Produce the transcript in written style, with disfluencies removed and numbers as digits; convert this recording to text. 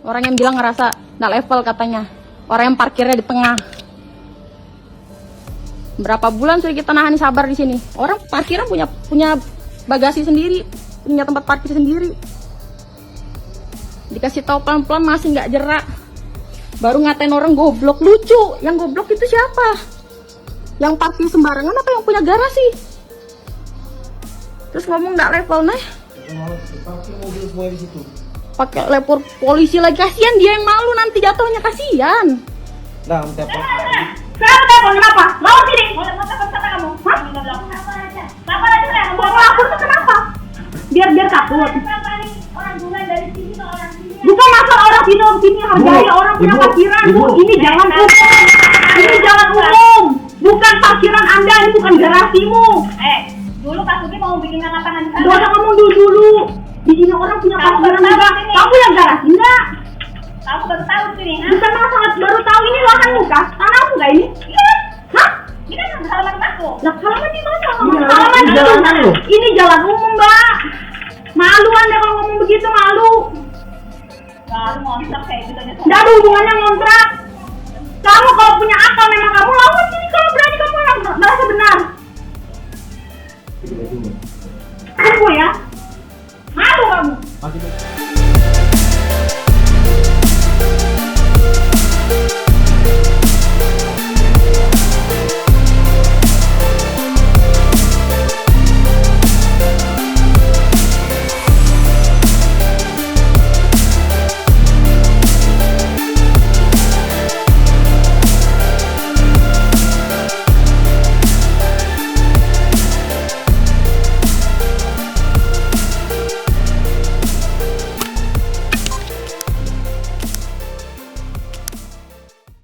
Orang yang bilang ngerasa nggak level katanya. Orang yang parkirnya di tengah. Berapa bulan sudah kita nahan sabar di sini. Orang parkirnya punya bagasi sendiri, punya tempat parkir sendiri. Dikasih tahu pelan-pelan masih nggak jerak. Baru ngatain orang goblok. Lucu, yang goblok itu siapa? Yang parkir sembarangan apa yang punya garasi? Terus ngomong nggak level, nah? Parkir mobil semua di situ. Pakai lapor polisi lagi, kasihan dia yang malu nanti jatuhnya, kasihan. Nah, telepon. Kenapa telepon? Kenapa? Mau sini? Mau telepon sama kamu? Hah? Kenapa aja? Kenapa aja lah? Mau lapor tuh kenapa? Biar takut. Kenapa nih? Orang bulan dari sini ke orang sini. Bukan masalah orang sini hargai orang punya Ibu, parkiran. Ibu. Ini jalan umum. Ini jalan umum. Bukan parkiran Anda, ini bukan garasimu. Dulu Pak Sugi mau bikin lapangan di sana. Gak usah ngomong dulu. Di sini orang punya parkiran juga. Kamu yang garasi enggak? Kamu baru tahu sini, ha? Bukan masalah baru tahu ini lahanmu kah? Tanahmu enggak ini? Iya. Hah? Ini kan halaman aku. Lah halaman di mana? Ini Halaman di jalanan mana? loh. Ini jalan umum, Mbak. Malu Anda kalau ngomong begitu, malu. Baru ngontrak kayak gitu aja. Nggak ada hubungannya ngontrak. Kamu kalau punya akal memang kamu lawan sini kalau berani kamu yang merasa benar. Tunggu ya. Malu kamu. Masih